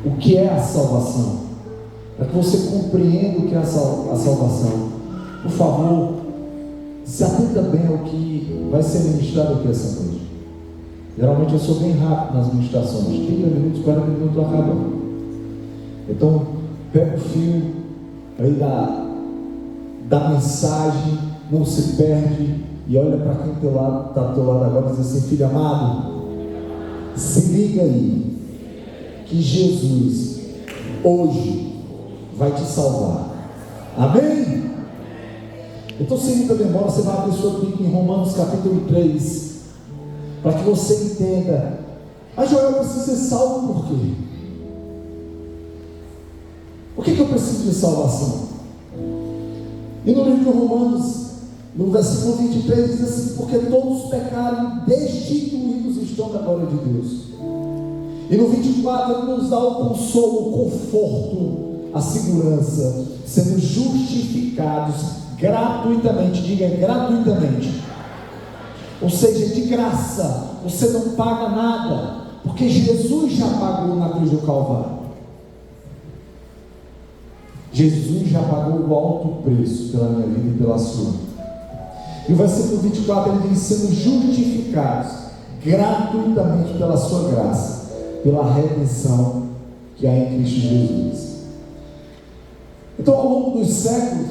o que é a salvação, para que você compreenda o que é a salvação. Por favor, se atenta bem ao que vai ser ministrado aqui essa noite. Geralmente eu sou bem rápido nas ministrações, 30 minutos, 40 minutos acabando. Então, pega o fio aí da mensagem, não se perde, e olha para quem está do teu lado agora e diz assim: filho amado, se liga aí, que Jesus hoje vai te salvar. Amém? Então, sem muita demora, você vai abrir sua Bíblia em Romanos capítulo 3, para que você entenda. Mas Joel, eu preciso ser salvo por quê? Por que eu preciso de salvação? E no livro de Romanos, no versículo 23, diz assim: porque todos pecaram, destituídos estão da glória de Deus. E no 24, ele nos dá o consolo, o conforto, a segurança, sendo justificados gratuitamente. Diga, gratuitamente. Ou seja, de graça. Você não paga nada, porque Jesus já pagou na cruz do Calvário. Jesus já pagou o alto preço pela minha vida e pela sua. E o versículo 24, ele diz: sendo justificados gratuitamente pela sua graça, pela redenção que há em Cristo Jesus. Então, ao longo dos séculos,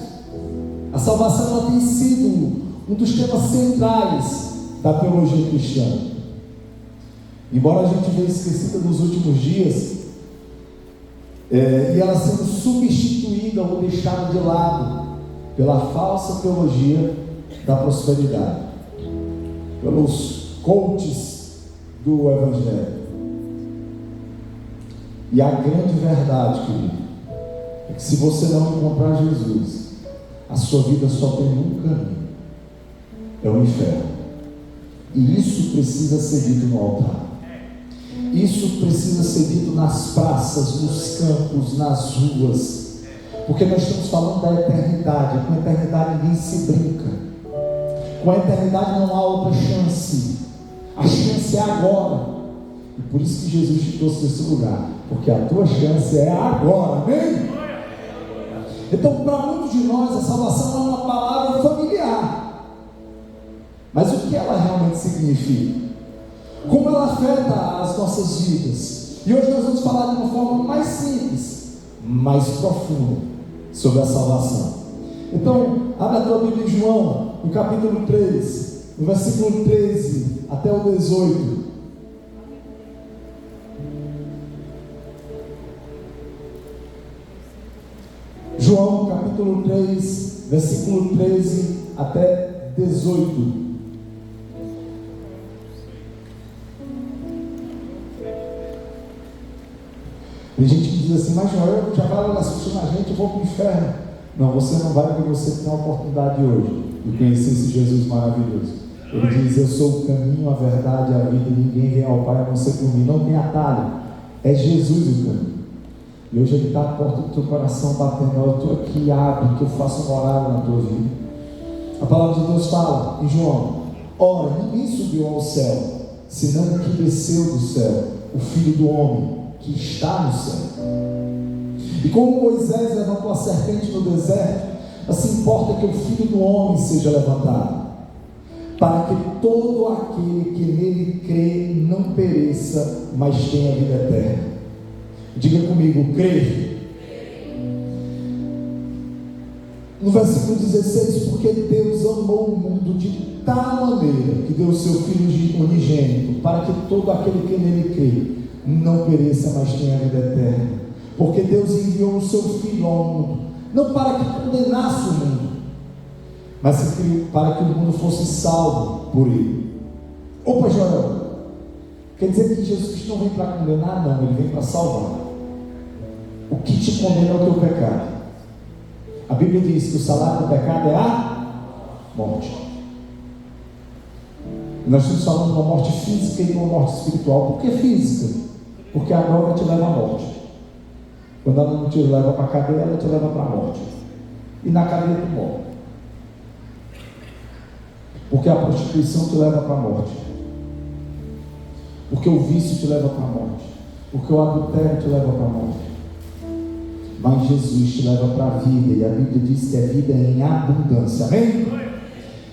a salvação ela tem sido um dos temas centrais da teologia cristã. Embora a gente veja esquecida nos últimos dias, e ela sendo substituída ou deixada de lado pela falsa teologia da prosperidade, pelos coaches do Evangelho. E a grande verdade, querido, é que se você não encontrar Jesus, a sua vida só tem um caminho: é o inferno. E isso precisa ser dito no altar. Isso precisa ser dito nas praças, nos campos, nas ruas, porque nós estamos falando da eternidade. Com a eternidade ninguém se brinca. Com a eternidade não há outra chance. A chance é agora. E por isso que Jesus te trouxe nesse lugar, porque a tua chance é agora. Amém? Então, para muitos de nós, a salvação é uma palavra familiar. Mas o que ela realmente significa? Como ela afeta as nossas vidas? E hoje nós vamos falar de uma forma mais simples, mais profunda, sobre a salvação. Então, abre a tua Bíblia em João, no capítulo 3, no versículo 13 até o 18. João capítulo 3, versículo 13 até 18. Tem gente que diz assim: mas Joel, já vai assistindo a gente, eu vou para o inferno. Não, você não vai, porque você tem a oportunidade hoje de conhecer esse Jesus maravilhoso. Ele diz: eu sou o caminho, a verdade e a vida, ninguém vem ao Pai a não ser por mim. Não tem atalho, é Jesus o caminho. E hoje Ele está à porta do teu coração batendo. Eu estou aqui, abre, que eu faça uma morada na tua vida. A palavra de Deus fala em João: ora, ninguém subiu ao céu, senão o que desceu do céu, o Filho do Homem, que está no céu. E como Moisés levantou a serpente no deserto, assim importa que o Filho do Homem seja levantado, para que todo aquele que nele crê não pereça, mas tenha vida eterna. Diga comigo: crer. No versículo 16: porque Deus amou o mundo de tal maneira que deu o seu Filho unigênito, para que todo aquele que nele crê não pereça, mas tenha vida eterna. Porque Deus enviou o seu Filho ao mundo, não para que condenasse o mundo, mas para que o mundo fosse salvo por ele. Opa, Joel, quer dizer que Jesus Cristo não vem para condenar? Não, Ele vem para salvar. O que te condena é o teu pecado. A Bíblia diz que o salário do pecado é a morte. Nós estamos falando de uma morte física e de uma morte espiritual. Por que física? Porque a droga te leva à morte. Quando ela não te leva para a cadeia, ela te leva para a morte. E na cadeia tu morre. Porque a prostituição te leva para a morte. Porque o vício te leva para a morte. Porque o adultério te leva para a morte, mas Jesus te leva para a vida, e a Bíblia diz que é vida em abundância. Amém?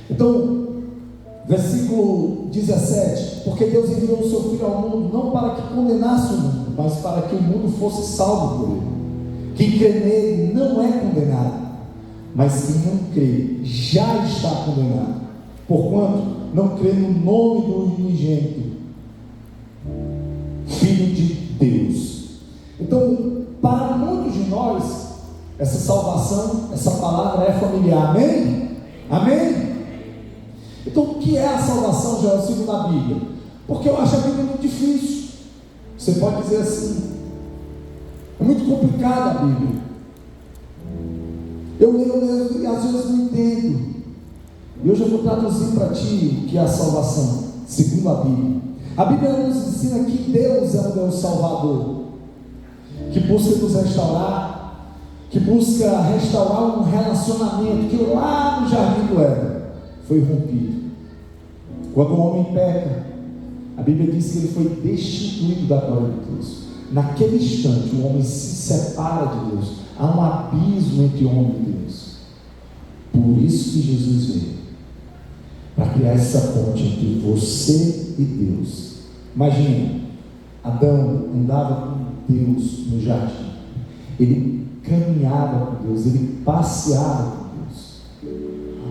Então, versículo 17: porque Deus enviou o seu Filho ao mundo, não para que condenasse o mundo, mas para que o mundo fosse salvo por ele. Quem crê nele não é condenado, mas quem não crê já está condenado, porquanto não crê no nome do unigênito Filho de Deus. Então, para muitos de nós, essa salvação, essa palavra é familiar. Amém? Amém? Então, o que é a salvação, Joel, segundo a Bíblia? Porque eu acho a Bíblia muito difícil. Você pode dizer assim: é muito complicada a Bíblia. Eu leio e às vezes não entendo. E hoje eu vou traduzir para ti o que é a salvação, segundo a Bíblia. A Bíblia nos ensina que Deus é um Deus Salvador, que busca nos restaurar, que busca restaurar um relacionamento que lá no jardim do Éden foi rompido. Quando o homem peca, a Bíblia diz que ele foi destituído da glória de Deus. Naquele instante o homem se separa de Deus. Há um abismo entre o homem e Deus. Por isso que Jesus veio, para criar essa ponte entre você e Deus. Imagina, Adão andava com Deus no jardim, ele caminhava com Deus, ele passeava com Deus.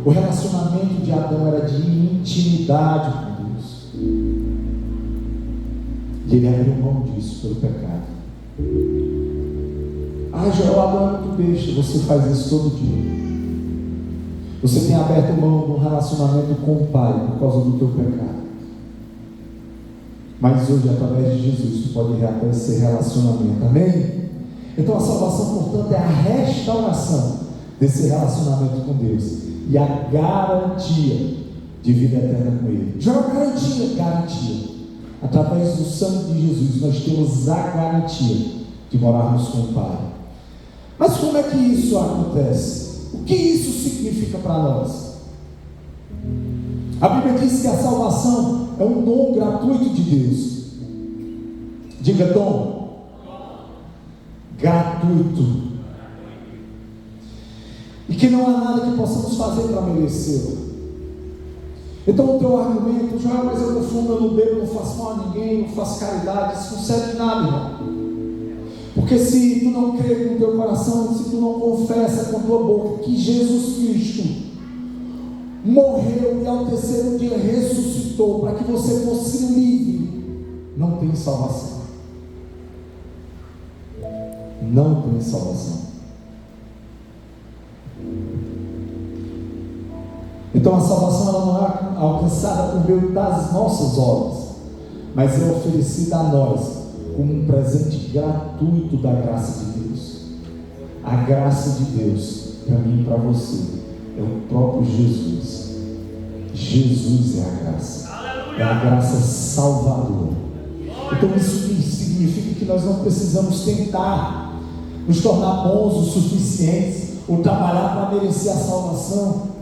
O relacionamento de Adão era de intimidade com Deus, e ele abriu mão disso pelo pecado. Joel, Adão é muito besta. Você faz isso todo dia. Você tem aberto mão do relacionamento com o Pai por causa do teu pecado. Mas hoje, através de Jesus, tu pode reatar esse relacionamento. Amém? Então a salvação, portanto, é a restauração desse relacionamento com Deus e a garantia de vida eterna com Ele. Já é uma garantia. Através do sangue de Jesus, nós temos a garantia de morarmos com o Pai. Mas como é que isso acontece? O que isso significa para nós? A Bíblia diz que a salvação é um dom gratuito de Deus. Diga dom. Gratuito. E que não há nada que possamos fazer para merecê-lo. Então o teu argumento: Joel, mas eu no fundo eu não bebo, não faço mal a ninguém, não faço caridade, isso não serve de nada, irmão. Porque se tu não crê com o teu coração, se tu não confessa com a tua boca que Jesus Cristo morreu e ao terceiro dia ressuscitou para que você fosse livre, não tem salvação. Não tem salvação. Então a salvação ela não é alcançada por meio das nossas obras, mas é oferecida a nós como um presente gratuito da graça de Deus. A graça de Deus para mim e para você é o próprio Jesus. Jesus é a graça. É a graça salvadora. Então isso significa que nós não precisamos tentar nos tornar bons o suficientes ou trabalhar para merecer a salvação,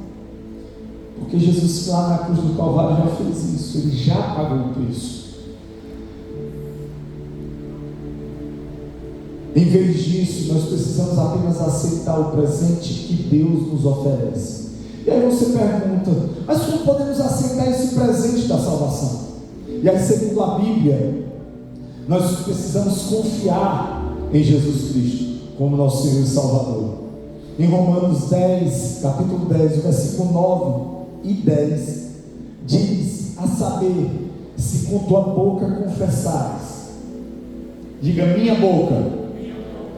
porque Jesus lá na cruz do Calvário já fez isso. Ele já pagou o preço. Em vez disso, nós precisamos apenas aceitar o presente que Deus nos oferece. E aí você pergunta: mas como podemos aceitar esse presente da salvação? E aí, segundo a Bíblia, nós precisamos confiar em Jesus Cristo como nosso Senhor e Salvador. Em Romanos 10, capítulo 10, versículo 9 e 10, diz: a saber, se com tua boca confessares, diga minha boca.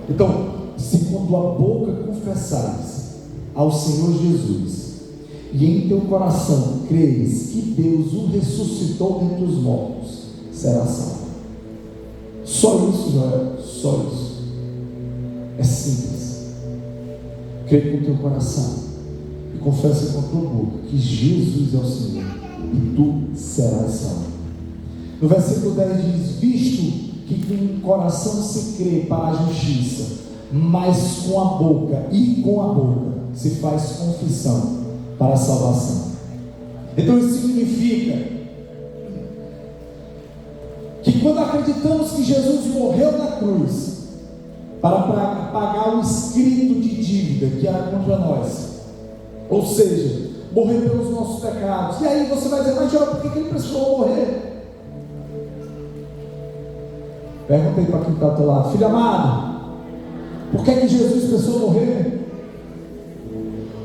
Então, se com tua boca confessares ao Senhor Jesus e em teu coração creres que Deus o ressuscitou dentre os mortos, será salvo. Só isso, Joel, só isso. É simples. Crê com teu coração e confessa com a tua boca que Jesus é o Senhor e tu serás salvo. No versículo 10 diz: visto que com o coração se crê para a justiça, mas com a boca se faz confissão para a salvação. Então isso significa que quando acreditamos que Jesus morreu na cruz para pagar o escrito de dívida que era contra nós, ou seja, morrer pelos nossos pecados, e aí você vai dizer, mas João, por que ele precisou morrer? Pergunta aí para quem está ao teu lado, filho amado, por que Jesus precisou morrer?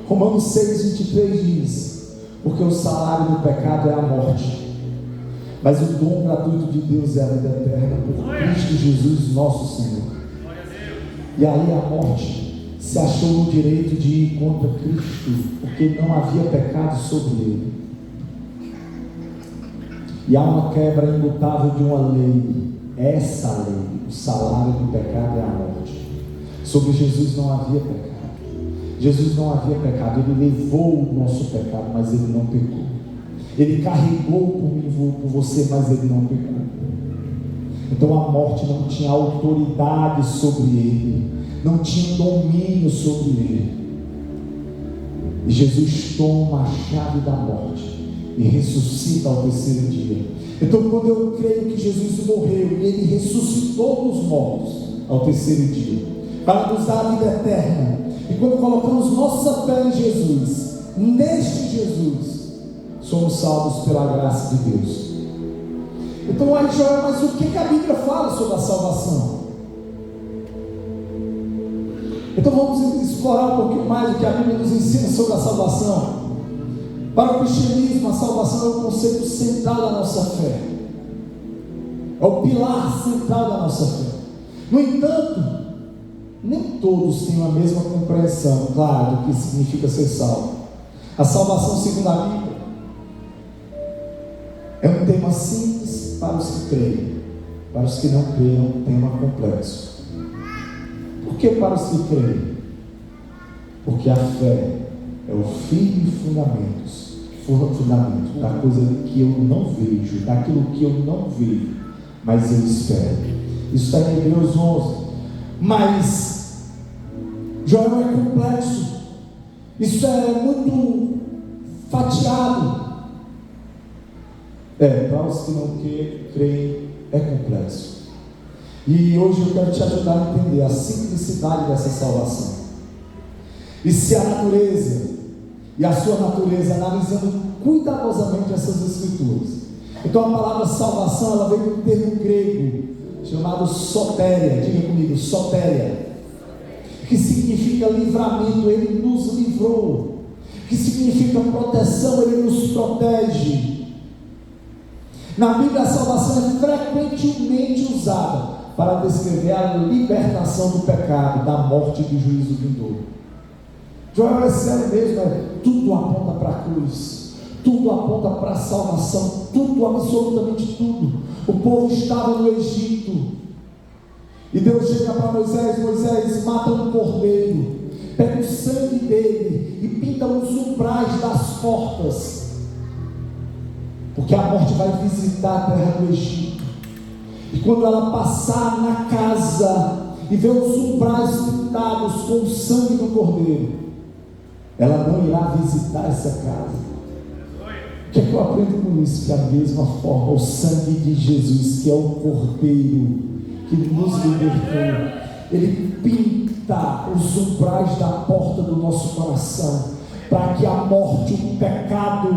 Romanos 6,23 diz, porque o salário do pecado é a morte, mas o dom gratuito de Deus é a vida eterna por Cristo Jesus nosso Senhor. E aí a morte se achou no direito de ir contra Cristo, porque não havia pecado sobre ele. E há uma quebra imutável de uma lei, essa lei, o salário do pecado é a morte. Sobre Jesus não havia pecado. Jesus não havia pecado, ele levou o nosso pecado, mas ele não pecou. Ele carregou por mim e por você, mas ele não pecou. Então a morte não tinha autoridade sobre ele, não tinha domínio sobre ele. E Jesus toma a chave da morte e ressuscita ao terceiro dia. Então, quando eu creio que Jesus morreu e ele ressuscitou dos mortos ao terceiro dia, para nos dar a vida eterna, e quando colocamos nossa fé em Jesus, neste Jesus, somos salvos pela graça de Deus. Então aí, Joel, mas o que a Bíblia fala sobre a salvação? Então vamos explorar um pouquinho mais o que a Bíblia nos ensina sobre a salvação. Para o cristianismo, a salvação é o conceito central da nossa fé, é o pilar central da nossa fé. No entanto, nem todos têm a mesma compreensão, claro, do que significa ser salvo. A salvação, segundo a Bíblia, é um tema simples para os que creem. Para os que não creem, é um tema complexo. Por que para os que creem? Porque a fé é o firme fundamento da coisa que eu não vejo, daquilo que eu não vejo, mas eu espero. Isso está em Hebreus 11. Mas Joel é complexo, isso é muito fatiado. Para os que não creem, é complexo. E hoje eu quero te ajudar a entender a simplicidade dessa salvação. E se a natureza e a sua natureza, analisando cuidadosamente essas escrituras. Então a palavra salvação, ela vem do termo grego chamado sotéria. Diga comigo, sotéria, que significa livramento. Ele nos livrou. Que significa proteção, ele nos protege. Na Bíblia, a salvação é frequentemente usada para descrever a libertação do pecado, da morte e do juízo vindouro. Joel, é sério mesmo, tudo aponta para a cruz, tudo aponta para a salvação, tudo, absolutamente tudo. O povo estava no Egito, e Deus chega para Moisés, mata um cordeiro, pega o sangue dele e pinta os umbrais das portas, porque a morte vai visitar a terra do Egito. E quando ela passar na casa e ver os umbrais pintados com o sangue do cordeiro, ela não irá visitar essa casa. O que é que eu aprendo com isso? Que da mesma forma o sangue de Jesus, que é o cordeiro que nos libertou, ele pinta os umbrais da porta do nosso coração, para que a morte, o pecado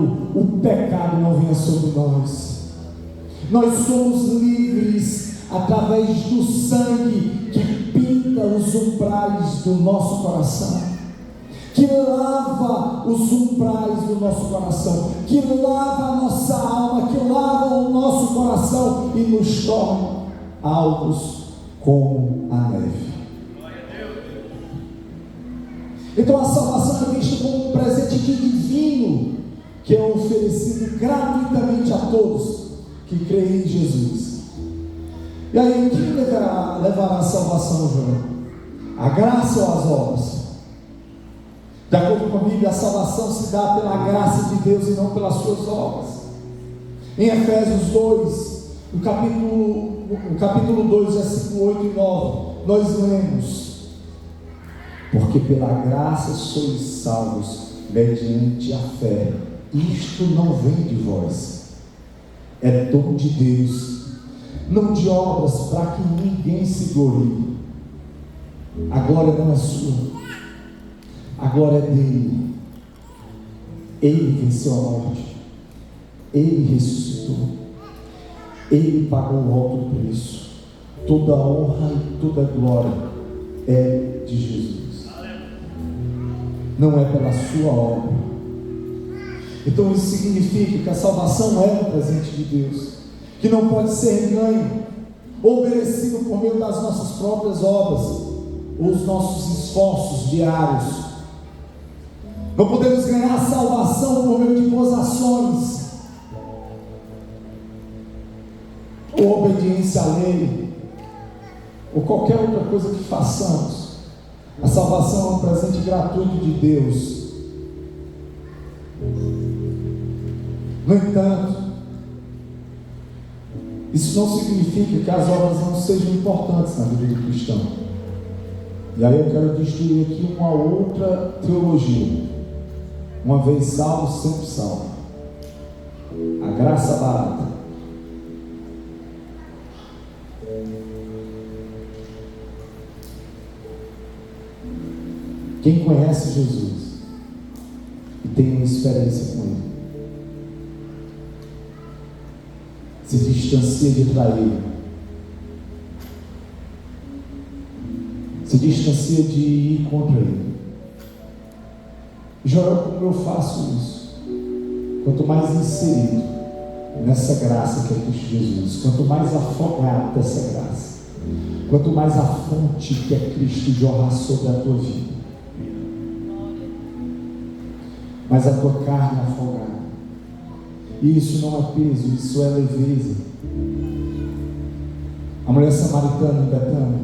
não venha sobre nós. Nós somos livres através do sangue que pinta os umbrais do nosso coração, que lava os umbrais do nosso coração, que lava a nossa alma, que lava o nosso coração e nos torna alvos como a neve. Então a salvação é vista como um presente divino, que é oferecido gratuitamente a todos que creem em Jesus. E aí, o que levará a salvação, João? A graça ou as obras? De acordo com a Bíblia, a salvação se dá pela graça de Deus e não pelas suas obras. Em Efésios 2, no capítulo 2, versículo 8 e 9, nós lemos: porque pela graça sois salvos mediante a fé. Isto não vem de vós, é dom de Deus, não de obras, para que ninguém se glorie. A glória não é sua, a glória é dele. Ele venceu a morte, ele ressuscitou, ele pagou o alto preço. Toda honra e toda glória é de Jesus, não é pela sua obra. Então isso significa que a salvação é um presente de Deus, que não pode ser ganho ou merecido por meio das nossas próprias obras ou os nossos esforços diários. Não podemos ganhar a salvação por meio de boas ações ou obediência à lei ou qualquer outra coisa que façamos. A salvação é um presente gratuito de Deus. No entanto, isso não significa que as obras não sejam importantes na vida do cristão. E aí eu quero destruir aqui uma outra teologia: uma vez salvo, sempre salvo. A graça barata. Quem conhece Jesus e tem uma experiência com Ele, se distancia de trair, se distancia de ir contra Ele. Já como eu faço isso? Quanto mais inserido nessa graça que é Cristo Jesus, quanto mais afogado dessa graça, quanto mais a fonte que é Cristo jorrar sobre a tua vida, mas a tua carne afogada. E isso não é peso, isso é leveza. A mulher samaritana em Betânia,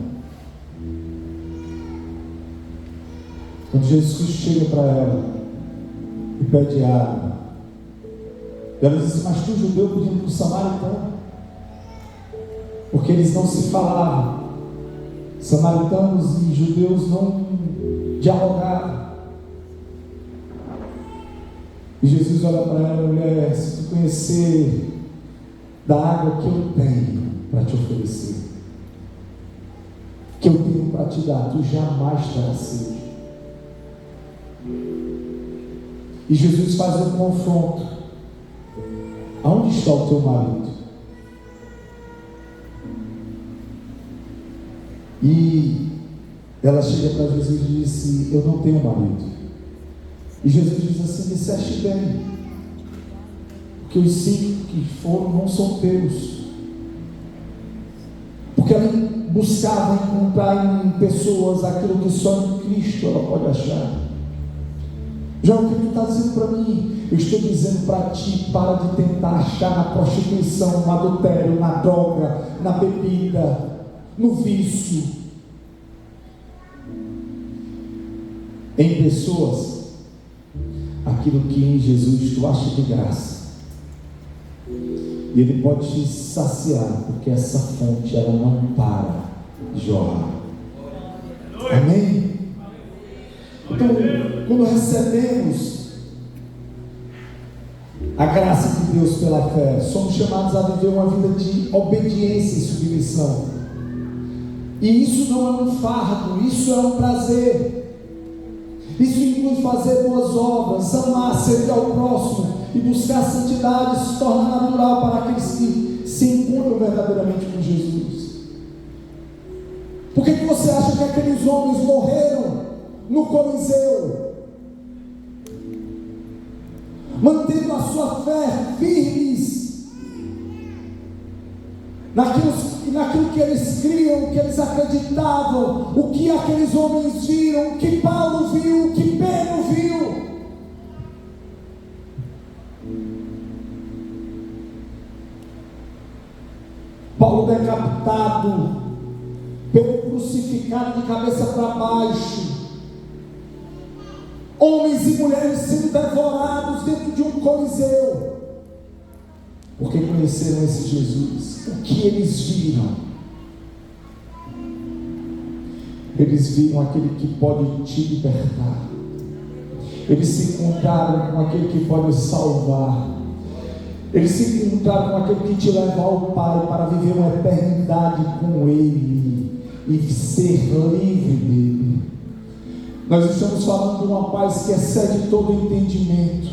quando Jesus Cristo chega para ela e pede água, ela diz: mas tu, judeu, pedindo para o samaritano? Porque eles não se falavam. Samaritanos e judeus não dialogavam. E Jesus olha para ela: mulher, se tu conhecer da água que eu tenho para te oferecer, que eu tenho para te dar, tu jamais terás sede. E Jesus faz um confronto: aonde está o teu marido? E ela chega para Jesus e diz: eu não tenho marido. E Jesus diz assim: disseste bem, porque os 5 que foram não são teus. Porque ela buscava encontrar em pessoas aquilo que só em Cristo ela pode achar. Já o que tu está dizendo para mim? Eu estou dizendo para ti: para de tentar achar na prostituição, no adultério, na droga, na bebida, no vício, em pessoas, aquilo que em Jesus tu acha de graça. E Ele pode te saciar, porque essa fonte ela não para de jorrar. Amém? Então, quando recebemos a graça de Deus pela fé, somos chamados a viver uma vida de obediência e submissão. E isso não é um fardo, isso é um prazer. Isso inclui fazer boas obras, amar, servir ao próximo e buscar a santidade. Se torna natural para aqueles que se encontram verdadeiramente com Jesus. Por que você acha que aqueles homens morreram no Coliseu, mantendo a sua fé firmes naquilo que eles criam, que eles acreditavam, o que aqueles homens viram, o que Paulo viu, o que Pedro viu? Paulo decapitado, Pedro crucificado de cabeça para baixo, homens e mulheres sendo devorados dentro de um coliseu, porque conheceram esse Jesus. O que eles viram? Eles viram aquele que pode te libertar. Eles se encontraram com aquele que pode salvar. Eles se encontraram com aquele que te leva ao Pai para viver uma eternidade com Ele e ser livre dele. Nós estamos falando de uma paz que excede todo entendimento.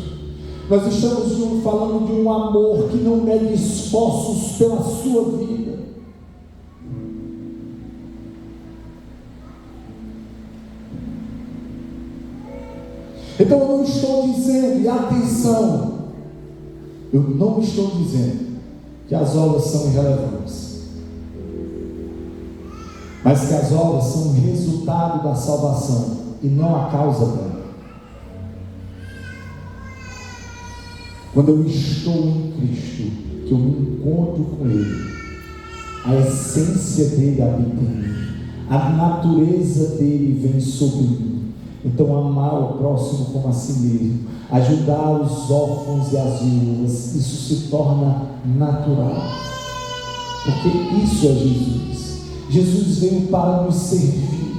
Nós estamos falando de um amor que não mede esforços pela sua vida. Então eu não estou dizendo, e atenção, eu não estou dizendo que as obras são irrelevantes, mas que as obras são resultado da salvação e não a causa dela. Quando eu estou em Cristo, que eu me encontro com Ele, a essência dele habita em mim, a natureza dele vem sobre mim. Então amar o próximo como a si mesmo, ajudar os órfãos e as viúvas, isso se torna natural, porque isso é Jesus. Jesus veio para nos servir.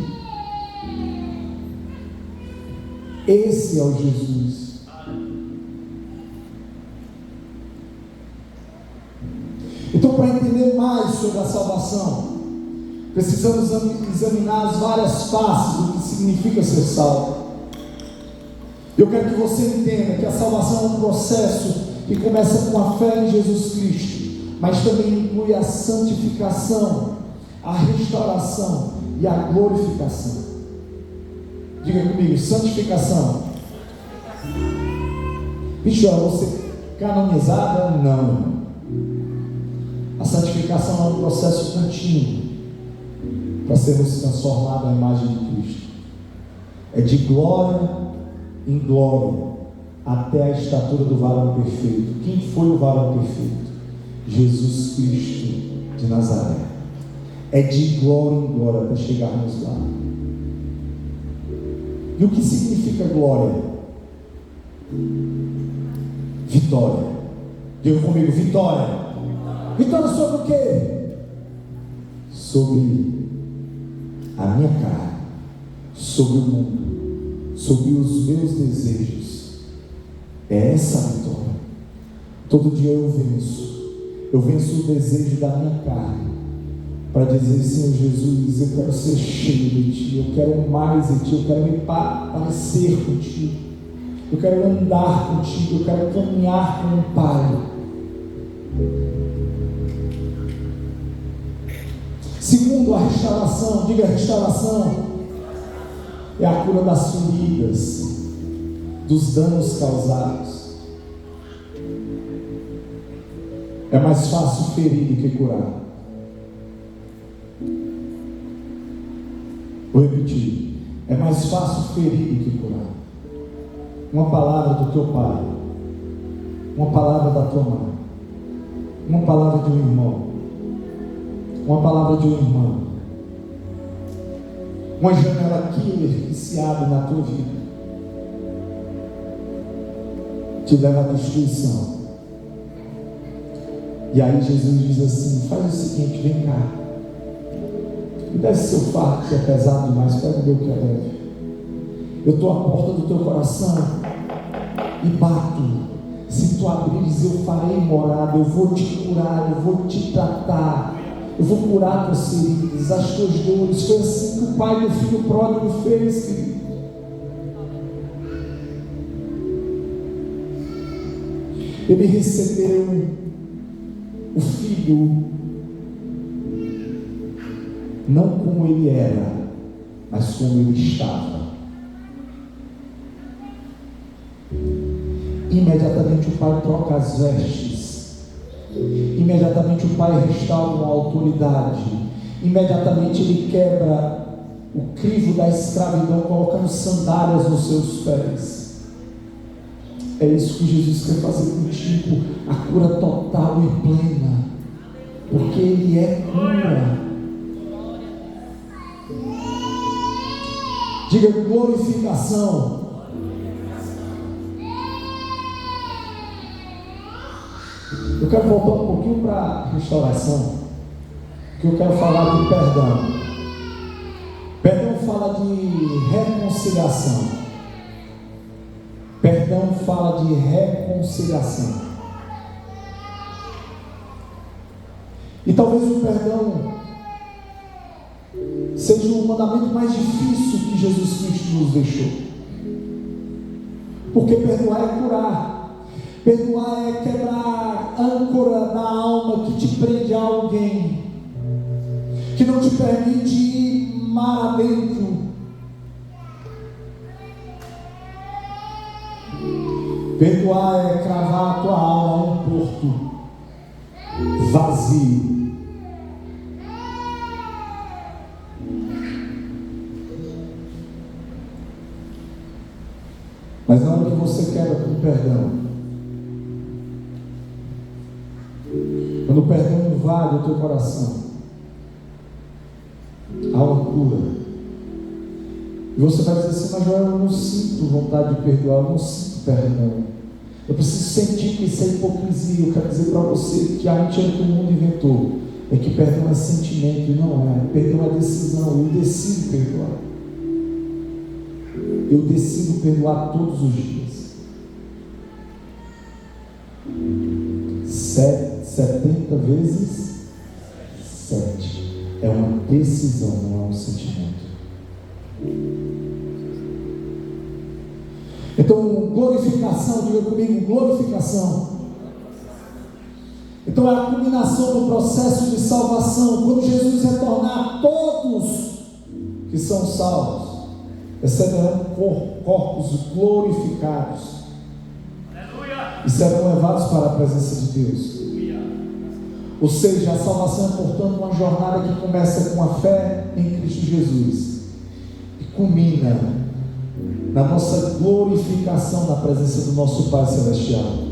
Esse é o Jesus. Então, para entender mais sobre a salvação, precisamos examinar as várias faces do que significa ser salvo. Eu quero que você entenda que a salvação é um processo que começa com a fé em Jesus Cristo, mas também inclui a santificação, a restauração e a glorificação. Diga comigo, santificação. Bicho, você canonizada? Não. A santificação é um processo contínuo para sermos transformados à imagem de Cristo. É de glória em glória até a estatura do varão perfeito. Quem foi o varão perfeito? Jesus Cristo de Nazaré. É de glória em glória até chegarmos lá. E o que significa glória? Vitória. Diga comigo, vitória. Vitória sobre o quê? Sobre a minha carne, sobre o mundo, sobre os meus desejos. É essa a vitória. Todo dia eu venço o desejo da minha carne, para dizer: Senhor Jesus, eu quero ser cheio de Ti, eu quero mais de Ti, eu quero me parecer contigo, eu quero andar contigo, eu quero caminhar com o Pai. Segundo, a restauração. Diga restauração. É a cura das feridas, dos danos causados. É mais fácil ferir do que curar. Vou repetir. É mais fácil ferir do que curar. Uma palavra do teu pai, uma palavra da tua mãe, uma palavra de um irmão, uma palavra de um irmão, uma janela killer que se abre na tua vida, te leva à destruição. E aí Jesus diz assim: faz o seguinte, vem cá, me desce seu fardo que é pesado demais, pega o meu que é leve. Eu estou à porta do teu coração e bato. Se tu abrires, eu farei morada, eu vou te curar, eu vou te tratar, eu vou curar tuas feridas, as tuas dores. Foi assim que o pai do filho pródigo fez, querido. Ele recebeu o filho não como ele era, mas como ele estava. Imediatamente o pai troca as vestes. Imediatamente o pai restaura uma autoridade. Imediatamente ele quebra o crivo da escravidão, colocando sandálias nos seus pés. É isso que Jesus quer fazer contigo, a cura total e plena, porque Ele é cura. Diga glorificação. Eu quero voltar um pouquinho para a restauração, que eu quero falar de perdão. Perdão fala de reconciliação. Perdão fala de reconciliação. E talvez o perdão seja o mandamento mais difícil que Jesus Cristo nos deixou. Porque perdoar é curar. Perdoar é quebrar a âncora da alma que te prende a alguém, que não te permite ir mar adentro. Perdoar é cravar a tua alma a um porto vazio. Mas na hora que você quebra com perdão, quando o perdão invade o teu coração, há uma cura. E você vai dizer assim: mas Joel, eu não sinto vontade de perdoar, eu não sinto perdão. Eu preciso sentir que isso é hipocrisia. Eu quero dizer para você que a mentira que o mundo inventou é que perdão é sentimento, e não é. Perdão é decisão. Eu decido perdoar. Eu decido perdoar todos os dias. 70 vezes 7. É uma decisão, não é um sentimento. Então, glorificação, diga comigo, glorificação. Então, é a culminação do processo de salvação. Quando Jesus retornar, todos que são salvos receberão corpos glorificados. Aleluia. E serão levados para a presença de Deus. Aleluia. Ou seja, a salvação é, portanto, uma jornada que começa com a fé em Cristo Jesus e culmina na nossa glorificação na presença do nosso Pai Celestial.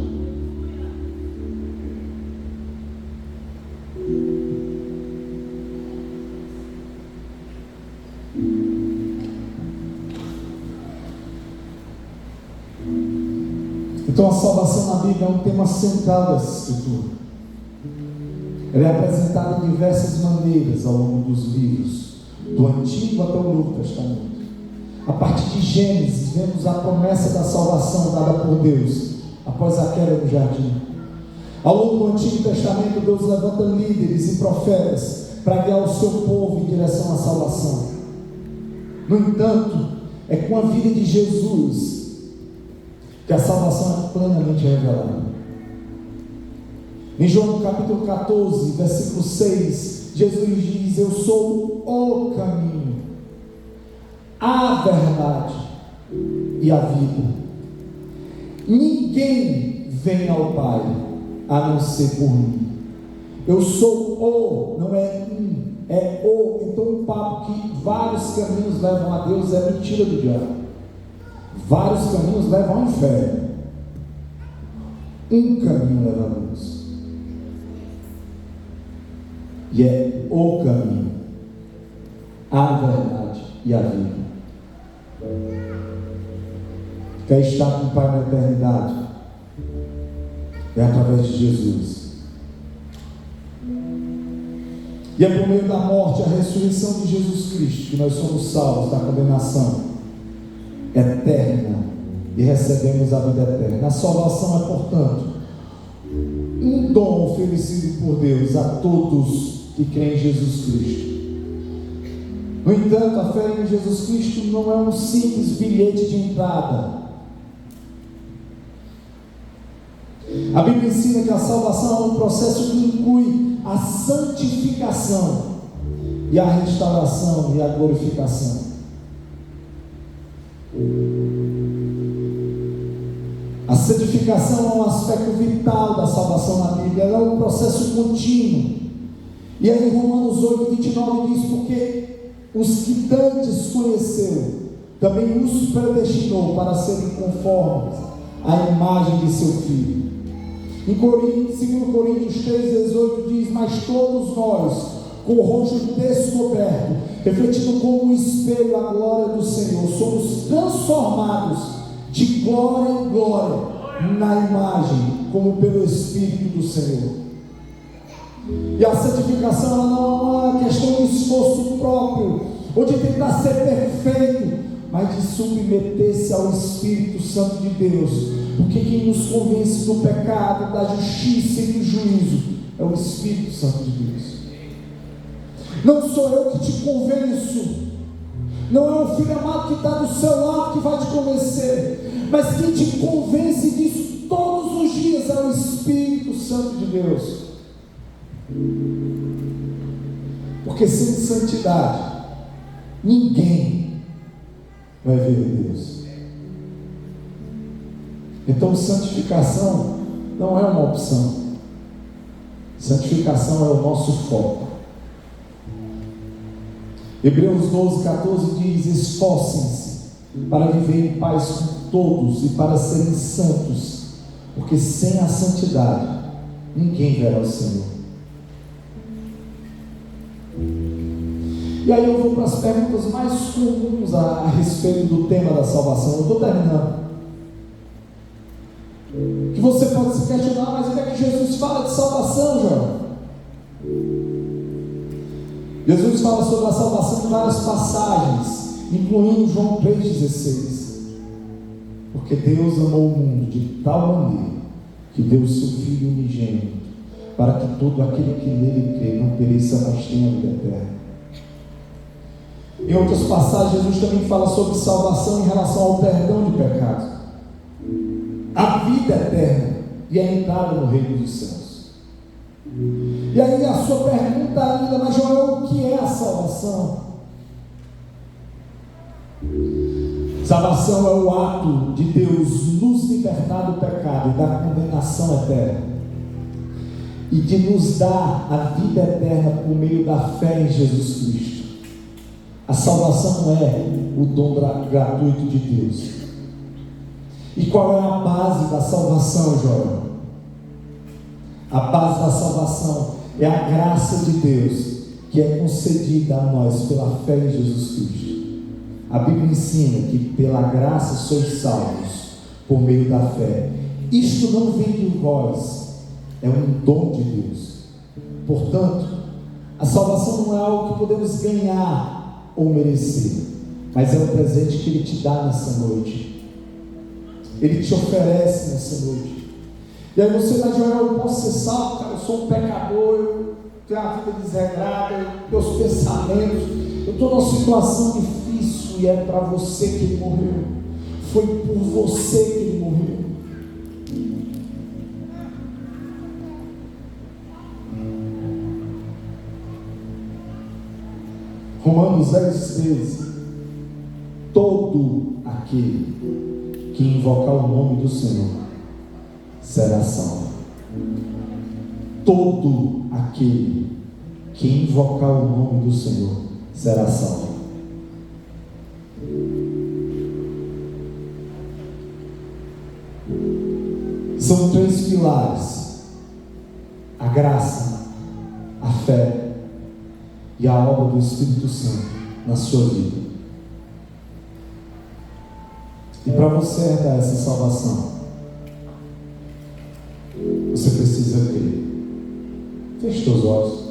Então a salvação na Bíblia é um tema central dessa escritura. Ela é apresentada de diversas maneiras ao longo dos livros, do Antigo até o Novo Testamento. A partir de Gênesis, vemos a promessa da salvação dada por Deus após a queda do jardim. Ao longo do Antigo Testamento, Deus levanta líderes e profetas para guiar o seu povo em direção à salvação. No entanto, é com a vida de Jesus que a salvação é plenamente revelada. Em João capítulo 14, versículo 6, Jesus diz: eu sou o caminho, a verdade e a vida. Ninguém vem ao Pai a não ser por mim. Eu sou o, não é um, é o. Então um papo que vários caminhos levam a Deus é mentira do diabo. Vários caminhos levam ao inferno. Um caminho leva a Deus, e é o caminho, a verdade e a vida. Quer estar com o Pai na eternidade? É através de Jesus. E é por meio da morte e a ressurreição de Jesus Cristo que nós somos salvos da condenação eterna e recebemos a vida eterna. A salvação é, portanto, um dom oferecido por Deus a todos que creem em Jesus Cristo. No entanto, a fé em Jesus Cristo não é um simples bilhete de entrada. A Bíblia ensina que a salvação é um processo que inclui a santificação e a restauração e a glorificação. A santificação é um aspecto vital da salvação na Bíblia. Ela é um processo contínuo. E aí em Romanos 8:29 diz: porque os que dantes conheceu, também os predestinou para serem conformes à imagem de seu Filho. Em 2 Coríntios 3:18 diz: mas todos nós, com o rosto descoberto, refletindo como um espelho a glória do Senhor, somos transformados de glória em glória na imagem, como pelo Espírito do Senhor. E a santificação ela não é uma questão de esforço próprio, ou de tentar ser perfeito, mas de submeter-se ao Espírito Santo de Deus, Porque quem nos convence do pecado, da justiça e do juízo é o Espírito Santo de Deus. Não sou eu que te convenço, não é o filho amado que está do seu lado que vai te convencer, mas quem te convence disso todos os dias é o Espírito Santo de Deus. Porque sem santidade ninguém vai ver Deus. Então santificação não é uma opção, santificação é o nosso foco. Hebreus 12:14 diz: esforcem-se para viver em paz com todos e para serem santos, porque sem a santidade ninguém verá o Senhor. E aí eu vou para as perguntas mais comuns a respeito do tema da salvação. Eu estou terminando. Que você pode se questionar: mas onde é que Jesus fala de salvação, João? Jesus fala sobre a salvação em várias passagens, incluindo João 3,16. Porque Deus amou o mundo de tal maneira que deu o seu Filho unigênito, para que todo aquele que nele crê não pereça, mas tenha vida eterna. Em outras passagens, Jesus também fala sobre salvação em relação ao perdão de pecados, a vida eterna e a entrada no reino dos céus. E aí a sua pergunta ainda: mas Joel, o que é a salvação? Salvação é o ato de Deus nos libertar do pecado e da condenação eterna, e de nos dar a vida eterna por meio da fé em Jesus Cristo. A salvação é o dom gratuito de Deus. E qual é a base da salvação, Joel? A base da salvação é a graça de Deus, que é concedida a nós pela fé em Jesus Cristo. A Bíblia ensina que pela graça sois salvos por meio da fé. Isto não vem de vós, é um dom de Deus. Portanto, a salvação não é algo que podemos ganhar ou merecer, mas é um presente que Ele te dá nessa noite. Ele te oferece nessa noite. E aí você vai dizer: eu posso ser salvo, cara, eu sou um pecador, eu tenho uma vida desregrada, meus pensamentos, eu estou numa situação difícil. E é para você que Ele morreu, foi por você que Ele morreu. Romanos 10:13: todo aquele que invocar o nome do Senhor será salvo. Todo aquele que invocar o nome do Senhor será salvo. São 3 pilares: a graça, a fé e a obra do Espírito Santo na sua vida. E para você herdar essa salvação, você precisa crer. Feche seus olhos.